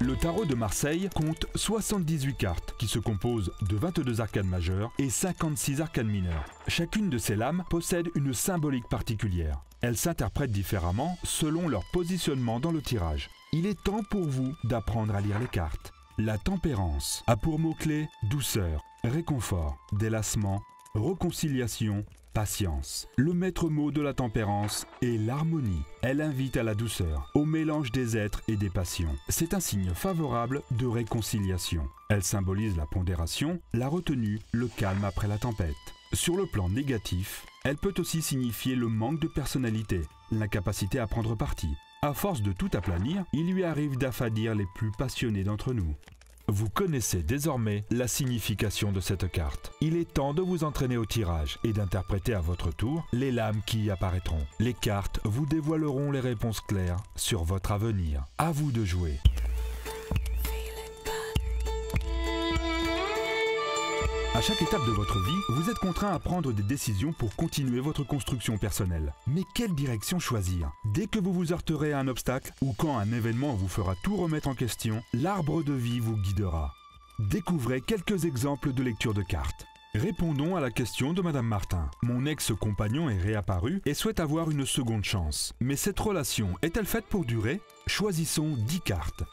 Le tarot de Marseille compte 78 cartes qui se composent de 22 arcanes majeures et 56 arcanes mineures. Chacune de ces lames possède une symbolique particulière. Elles s'interprètent différemment selon leur positionnement dans le tirage. Il est temps pour vous d'apprendre à lire les cartes. La tempérance a pour mots-clés douceur, réconfort, délassement, réconciliation, patience. Le maître mot de la tempérance est l'harmonie. Elle invite à la douceur, au mélange des êtres et des passions. C'est un signe favorable de réconciliation. Elle symbolise la pondération, la retenue, le calme après la tempête. Sur le plan négatif, elle peut aussi signifier le manque de personnalité, l'incapacité à prendre parti. À force de tout aplanir, il lui arrive d'affadir les plus passionnés d'entre nous. Vous connaissez désormais la signification de cette carte. Il est temps de vous entraîner au tirage et d'interpréter à votre tour les lames qui y apparaîtront. Les cartes vous dévoileront les réponses claires sur votre avenir. À vous de jouer. À chaque étape de votre vie, vous êtes contraint à prendre des décisions pour continuer votre construction personnelle. Mais quelle direction choisir? Dès que vous vous heurterez à un obstacle ou quand un événement vous fera tout remettre en question, l'arbre de vie vous guidera. Découvrez quelques exemples de lecture de cartes. Répondons à la question de Madame Martin. Mon ex-compagnon est réapparu et souhaite avoir une seconde chance. Mais cette relation est-elle faite pour durer? Choisissons 10 cartes.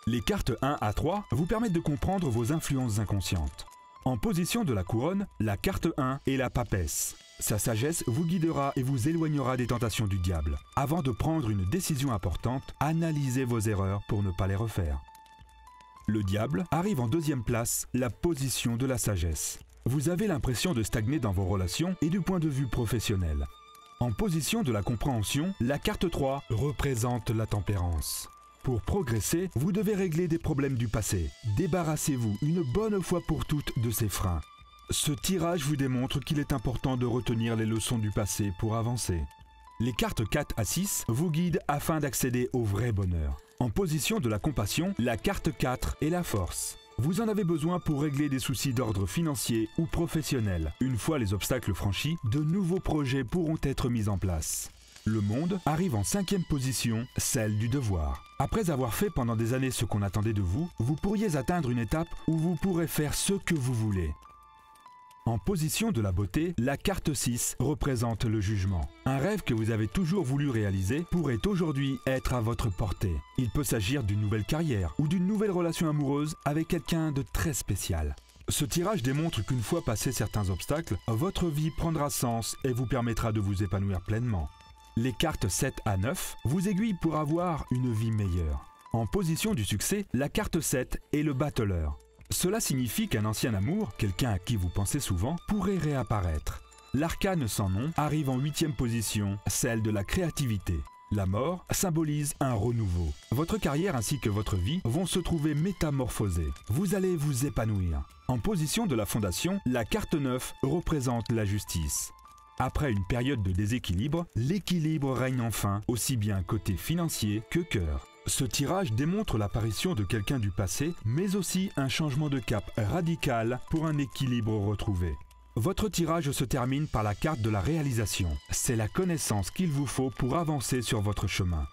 Les cartes 1 à 3 vous permettent de comprendre vos influences inconscientes. En position de la couronne, la carte 1 est la papesse. Sa sagesse vous guidera et vous éloignera des tentations du diable. Avant de prendre une décision importante, analysez vos erreurs pour ne pas les refaire. Le diable arrive en deuxième place, la position de la sagesse. Vous avez l'impression de stagner dans vos relations et du point de vue professionnel. En position de la compréhension, la carte 3 représente la tempérance. Pour progresser, vous devez régler des problèmes du passé. Débarrassez-vous une bonne fois pour toutes de ces freins. Ce tirage vous démontre qu'il est important de retenir les leçons du passé pour avancer. Les cartes 4 à 6 vous guident afin d'accéder au vrai bonheur. En position de la compassion, la carte 4 est la force. Vous en avez besoin pour régler des soucis d'ordre financier ou professionnel. Une fois les obstacles franchis, de nouveaux projets pourront être mis en place. Le monde arrive en 5e position, celle du devoir. Après avoir fait pendant des années ce qu'on attendait de vous, vous pourriez atteindre une étape où vous pourrez faire ce que vous voulez. En position de la beauté, la carte 6 représente le jugement. Un rêve que vous avez toujours voulu réaliser pourrait aujourd'hui être à votre portée. Il peut s'agir d'une nouvelle carrière ou d'une nouvelle relation amoureuse avec quelqu'un de très spécial. Ce tirage démontre qu'une fois passés certains obstacles, votre vie prendra sens et vous permettra de vous épanouir pleinement. Les cartes 7 à 9 vous aiguillent pour avoir une vie meilleure. En position du succès, la carte 7 est le battleur. Cela signifie qu'un ancien amour, quelqu'un à qui vous pensez souvent, pourrait réapparaître. L'arcane sans nom arrive en 8e position, celle de la créativité. La mort symbolise un renouveau. Votre carrière ainsi que votre vie vont se trouver métamorphosées. Vous allez vous épanouir. En position de la fondation, la carte 9 représente la justice. Après une période de déséquilibre, l'équilibre règne enfin, aussi bien côté financier que cœur. Ce tirage démontre l'apparition de quelqu'un du passé, mais aussi un changement de cap radical pour un équilibre retrouvé. Votre tirage se termine par la carte de la réalisation. C'est la connaissance qu'il vous faut pour avancer sur votre chemin.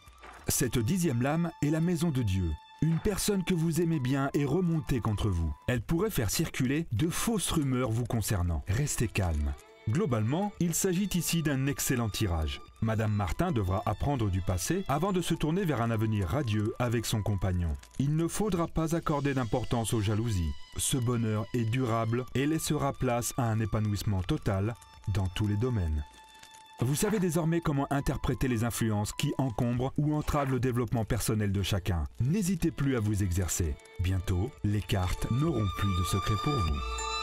Cette 10e lame est la maison de Dieu. Une personne que vous aimez bien est remontée contre vous. Elle pourrait faire circuler de fausses rumeurs vous concernant. Restez calme. Globalement, il s'agit ici d'un excellent tirage. Madame Martin devra apprendre du passé avant de se tourner vers un avenir radieux avec son compagnon. Il ne faudra pas accorder d'importance aux jalousies. Ce bonheur est durable et laissera place à un épanouissement total dans tous les domaines. Vous savez désormais comment interpréter les influences qui encombrent ou entravent le développement personnel de chacun. N'hésitez plus à vous exercer. Bientôt, les cartes n'auront plus de secret pour vous.